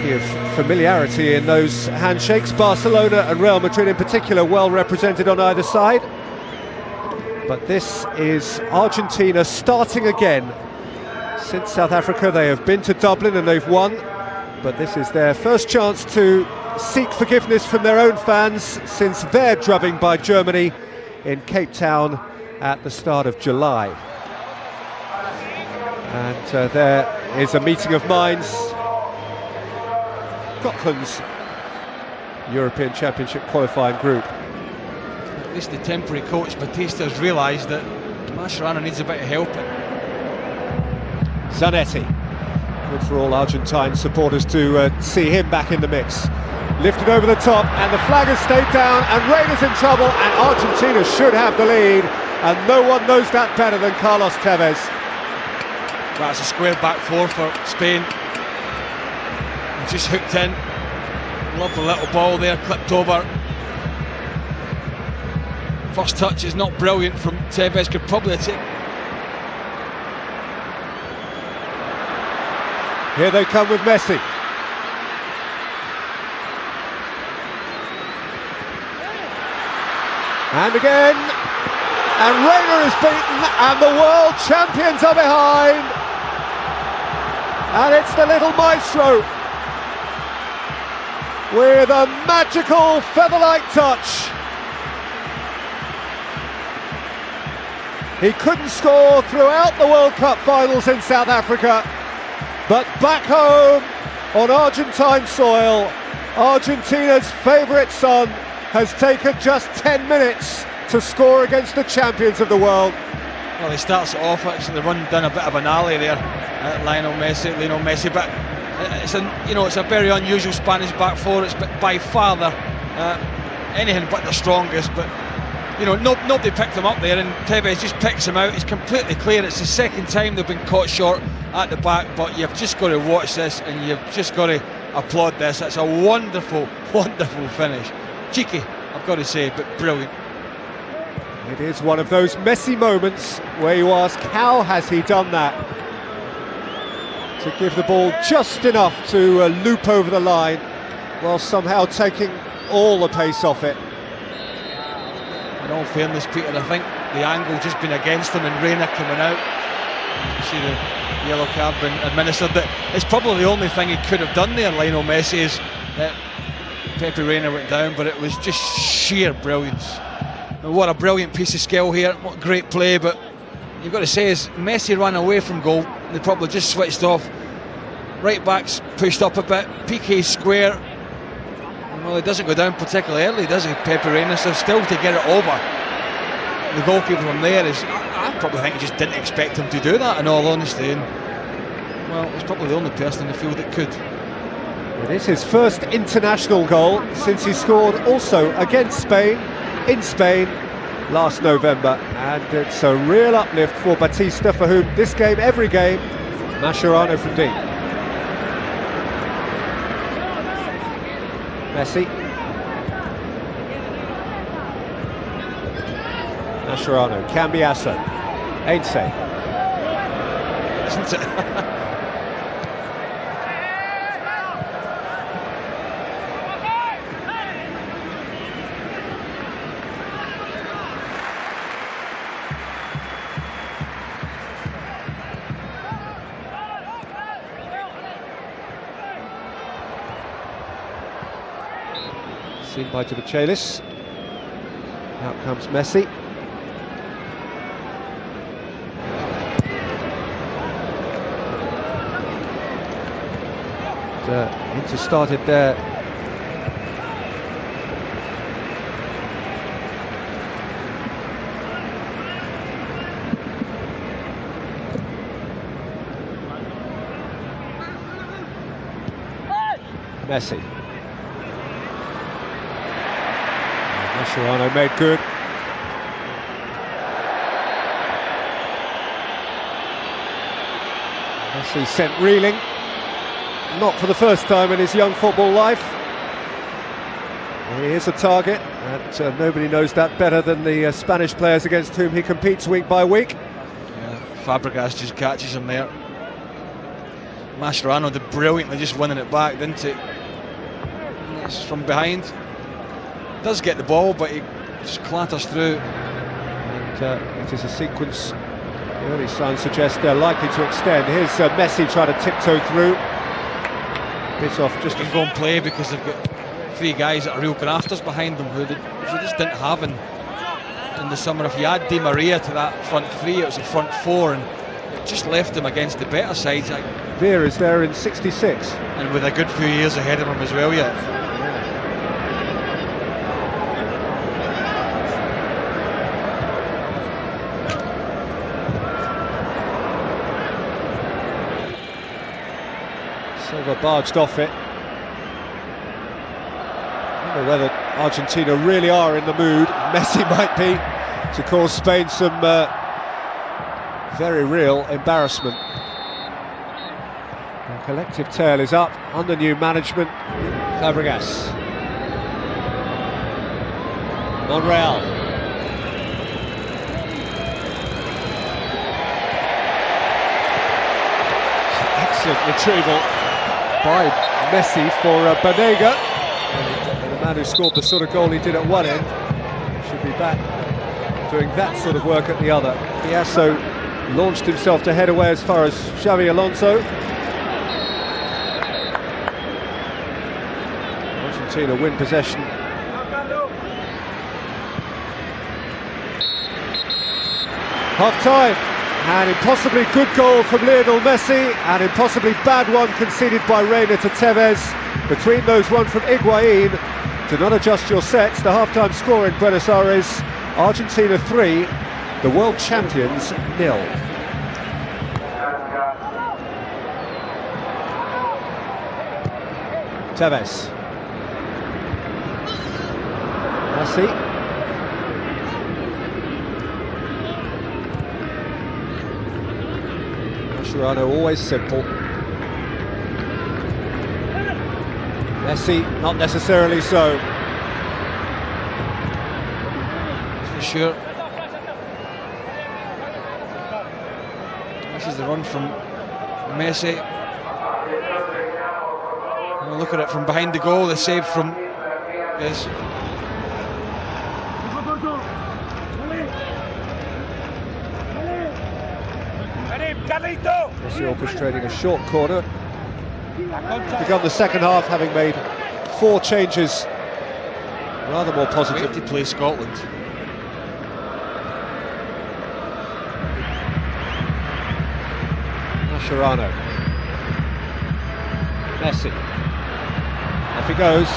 Plenty of familiarity in those handshakes. Barcelona and Real Madrid in particular well represented on either side. But this is Argentina starting again. Since South Africa, they have been to Dublin and they've won. But this is their first chance to seek forgiveness from their own fans since their drubbing by Germany in Cape Town at the start of July. And there is a meeting of minds. Scotland's European Championship qualifying group. At least the temporary coach Batista's realised that Mascherano needs a bit of help. Zanetti. Good for all Argentine supporters to see him back in the mix. Lifted over the top, and the flag has stayed down, and Reina's in trouble, and Argentina should have the lead, and no one knows that better than Carlos Tevez. That's a square back four for Spain. Just hooked in. Lovely little ball there, clipped over. First touch is not brilliant from Tevez, could probably take. Here they come with Messi. And again, and Reina is beaten, and the world champions are behind. And it's the little maestro with a magical feather-like touch. He couldn't score throughout the World Cup finals in South Africa, but back home on Argentine soil, Argentina's favourite son has taken just 10 minutes to score against the champions of the world. Well, he starts it off, actually run down a bit of an alley there at Lionel Messi, but it's a very unusual Spanish back four. It's by far anything but the strongest, but nobody picked him up there, and Tevez just picks him out. It's completely clear. It's the second time they've been caught short at the back, but you've just got to watch this and you've just got to applaud this. It's a wonderful, wonderful finish. Cheeky, I've got to say, but brilliant. It is one of those Messi moments where you ask, how has he done that? To give the ball just enough to loop over the line, while somehow taking all the pace off it. In all fairness, Peter, I think the angle just been against him, and Reina coming out. You see the yellow card been administered. That it's probably the only thing he could have done there, Lionel Messi, is Pepe Reina went down, but it was just sheer brilliance. And what a brilliant piece of skill here, what great play, but you've got to say, as Messi ran away from goal, they probably just switched off. Right back's pushed up a bit, PK square. Well, it doesn't go down particularly early, does he, Pepe Reina? So still to get it over the goalkeeper from there is, I probably think he just didn't expect him to do that, in all honesty. And well, he's probably the only person in the field that could. It is his first international goal since he scored also against Spain, in Spain, last November. And it's a real uplift for Batista, for whom this game, every game, Mascherano from deep. Messi. Mascherano, Cambiasso, Ainse. Isn't it? Seen by Dimichelis. Out comes Messi. Inter started there. Messi. Mascherano made good. Messi sent reeling. Not for the first time in his young football life. He is a target, and nobody knows that better than the Spanish players against whom he competes week by week. Yeah, Fabregas just catches him there. Mascherano did brilliantly, just winning it back, didn't it? And it's from behind. Does get the ball, but he just clatters through. And it is a sequence. The early signs suggest they're likely to extend. Here's Messi trying to tiptoe through. Bit off just to go and play, because they've got 3 guys that are real grafters behind them who they just didn't have in the summer. If you add Di Maria to that front 3, it was a front 4, and it just left them against the better sides. Veer is there in 66. And with a good few years ahead of him as well yet. Silva barged off it. I don't know whether Argentina really are in the mood. Messi might be, to cause Spain some very real embarrassment. The collective tale is up under new management. Fabregas. Monreal. Excellent retrieval by Messi for Banega. And the man who scored the sort of goal he did at one end should be back doing that sort of work at the other. Biasso launched himself to head away as far as Xavi Alonso. Argentina win possession. Half-time, and impossibly good goal from Lionel Messi, and impossibly bad one conceded by Reina to Tevez. Between those, one from Higuain. Do not adjust your sets. The half-time score in Buenos Aires: Argentina 3, the world champions 0. Tevez. Messi. Mascherano always simple. Messi not necessarily so. For sure. This is the run from Messi. And look at it from behind the goal, the save from this. Messi orchestrating a short corner. Begun the second half having made 4 changes, rather more positive. Great to play Scotland. Mascherano. Messi. Off he goes.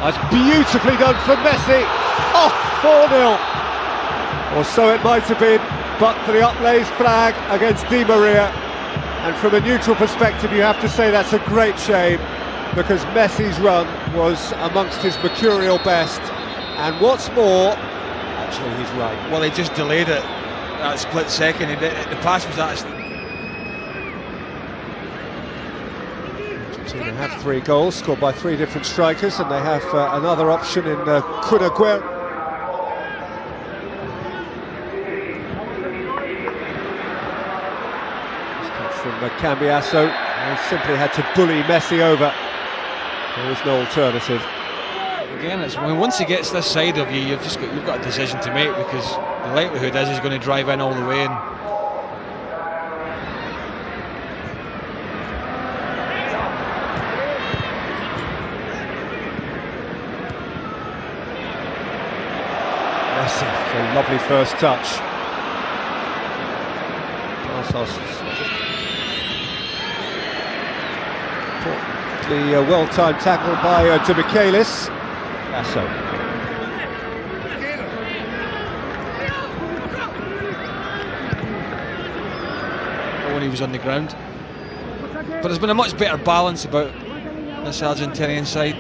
That's beautifully done from Messi. Oh, 4-0. Or so it might have been, but for the upraised flag against Di Maria. And from a neutral perspective, you have to say that's a great shame, because Messi's run was amongst his mercurial best. And what's more, actually he's right. Well, he just delayed it that split second. The pass was actually... Argentina have 3 goals scored by 3 different strikers, and they have another option in Kun Agüero. From Cambiasso, he simply had to bully Messi over. There was no alternative. Again, it's once he gets this side of you, you've got a decision to make, because the likelihood is he's going to drive in all the way. Messi, a lovely first touch. The well-timed tackle by De Michelis. Basso. When he was on the ground. But there's been a much better balance about this Argentinian side,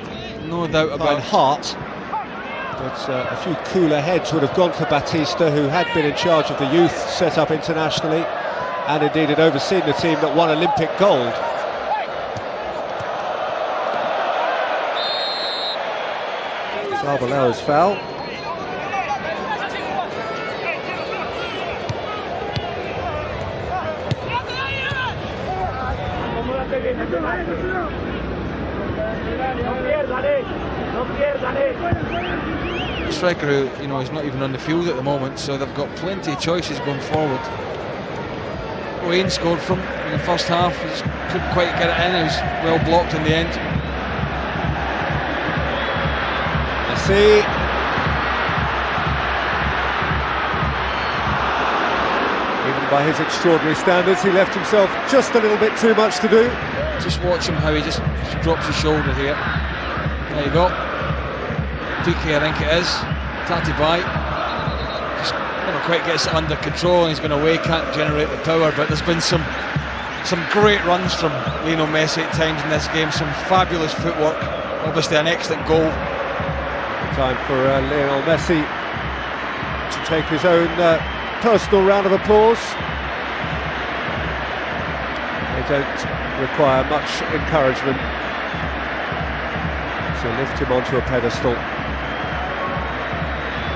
no doubt about heart. But a few cooler heads would have gone for Batista, who had been in charge of the youth set up internationally, and indeed had overseen the team that won Olympic gold. Arbeloa's foul. A striker who, you know, is not even on the field at the moment, so they've got plenty of choices going forward. Wayne scored from in the first half, he just couldn't quite get it in, it was well blocked in the end. Messi. Even by his extraordinary standards, he left himself just a little bit too much to do. Just watch him how he just drops his shoulder here. There you go. Duque, I think it is. Tatibai. Just never quite gets it under control, and he's going away, can't generate the power, but there's been some great runs from Lionel Messi at times in this game, some fabulous footwork, obviously an excellent goal. Time for Lionel Messi to take his own personal round of applause. They don't require much encouragement to lift him onto a pedestal.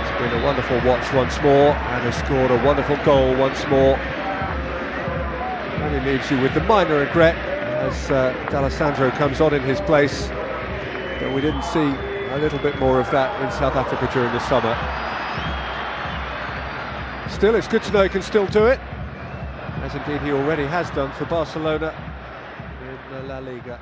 It's been a wonderful watch once more, and has scored a wonderful goal once more. Only leaves you with the minor regret as D'Alessandro comes on in his place, but we didn't see a little bit more of that in South Africa during the summer. Still, it's good to know he can still do it, as indeed he already has done for Barcelona in La Liga.